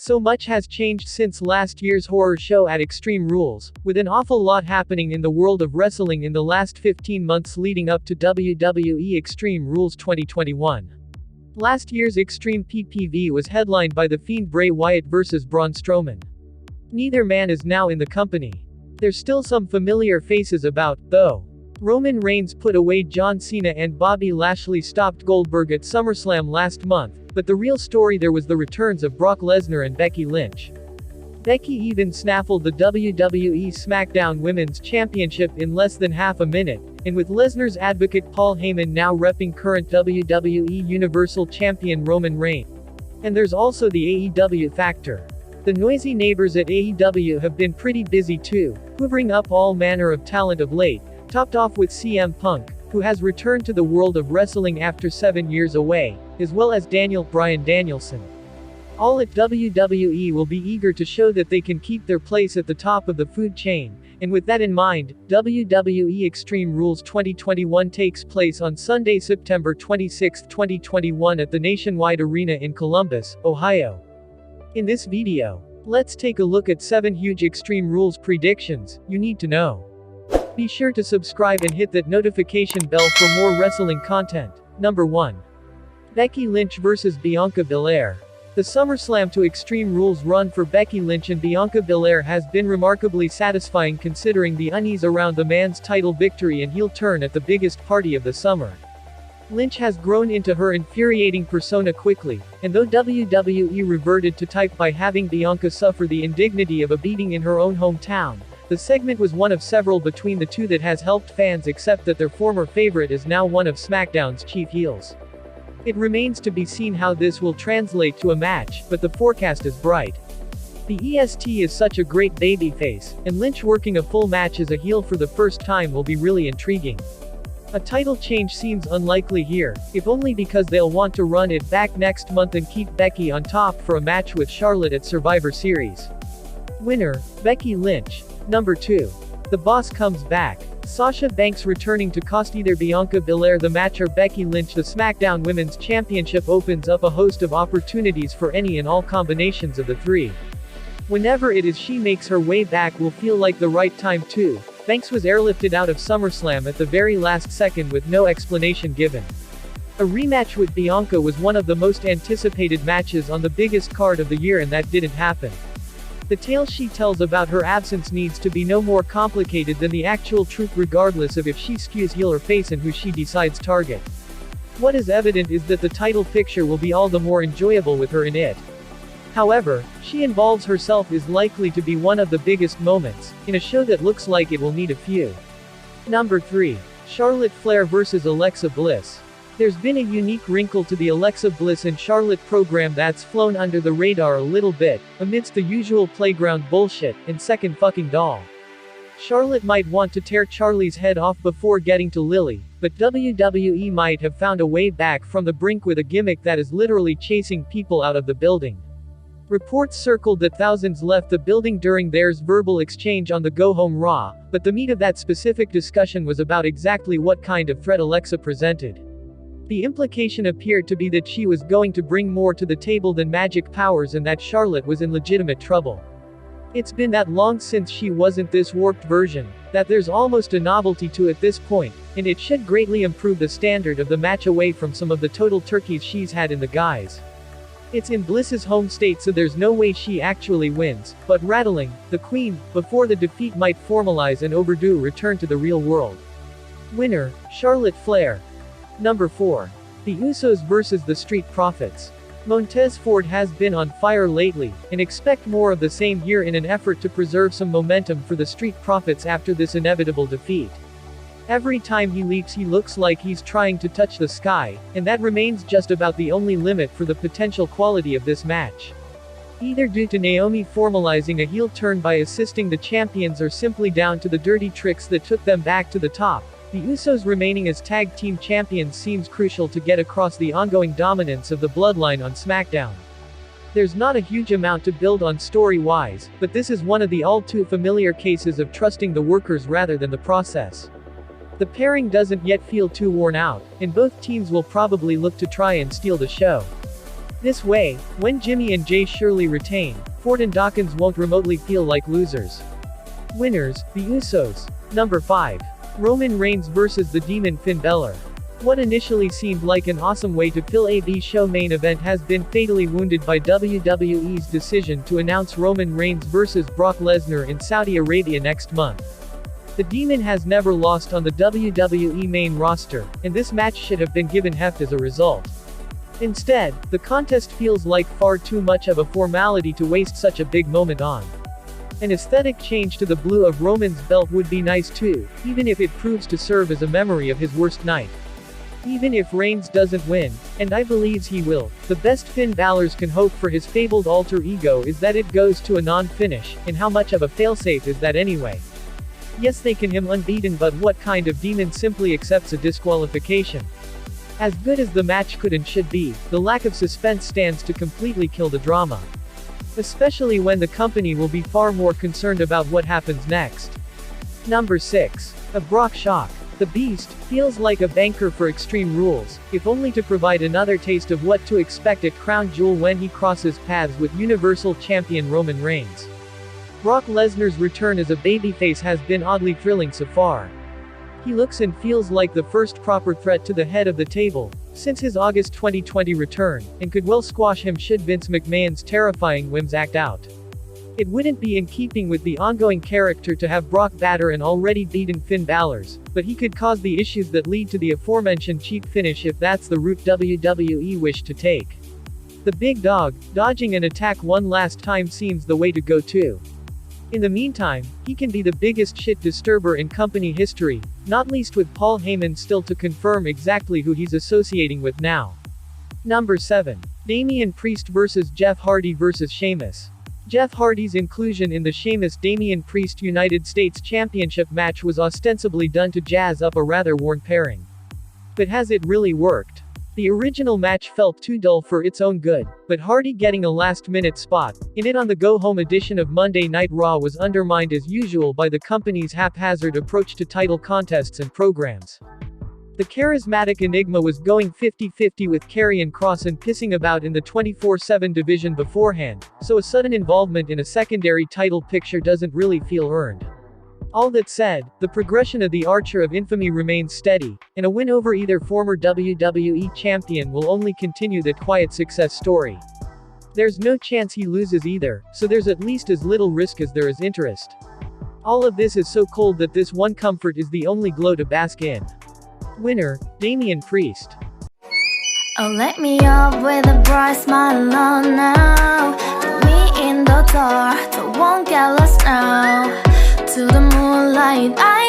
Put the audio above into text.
So much has changed since last year's horror show at Extreme Rules, with an awful lot happening in the world of wrestling in the last 15 months leading up to WWE Extreme Rules 2021. Last year's Extreme PPV was headlined by The Fiend Bray Wyatt vs Braun Strowman. Neither man is now in the company. There's still some familiar faces about, though. Roman Reigns put away John Cena and Bobby Lashley stopped Goldberg at SummerSlam last month, but the real story there was the returns of Brock Lesnar and Becky Lynch. Becky even snaffled the WWE SmackDown Women's Championship in less than half a minute, and with Lesnar's advocate Paul Heyman now repping current WWE Universal Champion Roman Reigns. And there's also the AEW factor. The noisy neighbors at AEW have been pretty busy too, hoovering up all manner of talent of late, topped off with CM Punk, who has returned to the world of wrestling after 7 years away, as well as Daniel Bryan Danielson. All at WWE will be eager to show that they can keep their place at the top of the food chain, and with that in mind, WWE Extreme Rules 2021 takes place on Sunday, September 26, 2021 at the Nationwide Arena in Columbus, Ohio. In this video, let's take a look at 7 huge Extreme Rules predictions you need to know. Be sure to subscribe and hit that notification bell for more wrestling content. Number 1. Becky Lynch vs Bianca Belair. The SummerSlam to Extreme Rules run for Becky Lynch and Bianca Belair has been remarkably satisfying considering the unease around the man's title victory and heel turn at the biggest party of the summer. Lynch has grown into her infuriating persona quickly, and though WWE reverted to type by having Bianca suffer the indignity of a beating in her own hometown, the segment was one of several between the two that has helped fans accept that their former favorite is now one of SmackDown's chief heels. It remains to be seen how this will translate to a match, but the forecast is bright. The EST is such a great babyface, and Lynch working a full match as a heel for the first time will be really intriguing. A title change seems unlikely here, if only because they'll want to run it back next month and keep Becky on top for a match with Charlotte at Survivor Series. Winner, Becky Lynch. Number 2. The Boss comes back. Sasha Banks returning to cost either Bianca Belair the match or Becky Lynch the SmackDown Women's Championship opens up a host of opportunities for any and all combinations of the three. Whenever it is she makes her way back will feel like the right time too. Banks was airlifted out of SummerSlam at the very last second with no explanation given. A rematch with Bianca was one of the most anticipated matches on the biggest card of the year and that didn't happen. The tale she tells about her absence needs to be no more complicated than the actual truth regardless of if she skews heel or face and who she decides target. What is evident is that the title picture will be all the more enjoyable with her in it. However, she involves herself is likely to be one of the biggest moments, in a show that looks like it will need a few. Number 3. Charlotte Flair vs Alexa Bliss. There's been a unique wrinkle to the Alexa Bliss and Charlotte program that's flown under the radar a little bit, amidst the usual playground bullshit, and second fucking doll. Charlotte might want to tear Charlie's head off before getting to Lily, but WWE might have found a way back from the brink with a gimmick that is literally chasing people out of the building. Reports circled that thousands left the building during theirs verbal exchange on the Go Home Raw, but the meat of that specific discussion was about exactly what kind of threat Alexa presented. The implication appeared to be that she was going to bring more to the table than magic powers and that Charlotte was in legitimate trouble. It's been that long since she wasn't this warped version, that there's almost a novelty to it this point, and it should greatly improve the standard of the match away from some of the total turkeys she's had in the guise. It's in Bliss's home state so there's no way she actually wins, but rattling, the Queen, before the defeat might formalize an overdue return to the real world. Winner, Charlotte Flair. Number 4. The Usos vs the Street Profits. Montez Ford has been on fire lately, and expect more of the same here in an effort to preserve some momentum for the Street Profits after this inevitable defeat. Every time he leaps he looks like he's trying to touch the sky, and that remains just about the only limit for the potential quality of this match. Either due to Naomi formalizing a heel turn by assisting the champions or simply down to the dirty tricks that took them back to the top, the Usos remaining as tag team champions seems crucial to get across the ongoing dominance of the bloodline on SmackDown. There's not a huge amount to build on story-wise, but this is one of the all-too familiar cases of trusting the workers rather than the process. The pairing doesn't yet feel too worn out, and both teams will probably look to try and steal the show. This way, when Jimmy and Jay surely retain, Ford and Dawkins won't remotely feel like losers. Winners, the Usos. Number 5. Roman Reigns vs. the Demon Finn Balor. What initially seemed like an awesome way to fill a B-show main event has been fatally wounded by WWE's decision to announce Roman Reigns vs. Brock Lesnar in Saudi Arabia next month. The Demon has never lost on the WWE main roster, and this match should have been given heft as a result. Instead, the contest feels like far too much of a formality to waste such a big moment on. An aesthetic change to the blue of Roman's belt would be nice too, even if it proves to serve as a memory of his worst night. Even if Reigns doesn't win, and I believe he will, the best Finn Balor's can hope for his fabled alter ego is that it goes to a non-finish, and how much of a failsafe is that anyway? Yes, they can him unbeaten, but what kind of demon simply accepts a disqualification? As good as the match could and should be, the lack of suspense stands to completely kill the drama. Especially when the company will be far more concerned about what happens next. Number 6. A Brock shock. The Beast feels like a banker for Extreme Rules, if only to provide another taste of what to expect at Crown Jewel when he crosses paths with Universal Champion Roman Reigns. Brock Lesnar's return as a babyface has been oddly thrilling so far. He looks and feels like the first proper threat to the head of the table since his August 2020 return, and could well squash him should Vince McMahon's terrifying whims act out. It wouldn't be in keeping with the ongoing character to have Brock batter an already beaten Finn Balor's, but he could cause the issues that lead to the aforementioned cheap finish if that's the route WWE wish to take. The big dog, dodging an attack one last time seems the way to go too. In the meantime, he can be the biggest shit disturber in company history, not least with Paul Heyman still to confirm exactly who he's associating with now. Number 7. Damian Priest vs. Jeff Hardy vs. Sheamus. Jeff Hardy's inclusion in the Sheamus-Damian Priest United States Championship match was ostensibly done to jazz up a rather worn pairing. But has it really worked? The original match felt too dull for its own good, but Hardy getting a last-minute spot in it on the go-home edition of Monday Night Raw was undermined as usual by the company's haphazard approach to title contests and programs. The charismatic Enigma was going 50-50 with Karrion Kross and pissing about in the 24/7 division beforehand, so a sudden involvement in a secondary title picture doesn't really feel earned. All that said, the progression of the Archer of Infamy remains steady, and a win over either former WWE champion will only continue that quiet success story. There's no chance he loses either, so there's at least as little risk as there is interest. All of this is so cold that this one comfort is the only glow to bask in. Winner, Damian Priest. Oh, let me up with a bright smile on now. Put me in the dark, don't won't get lost now. To the moonlight, I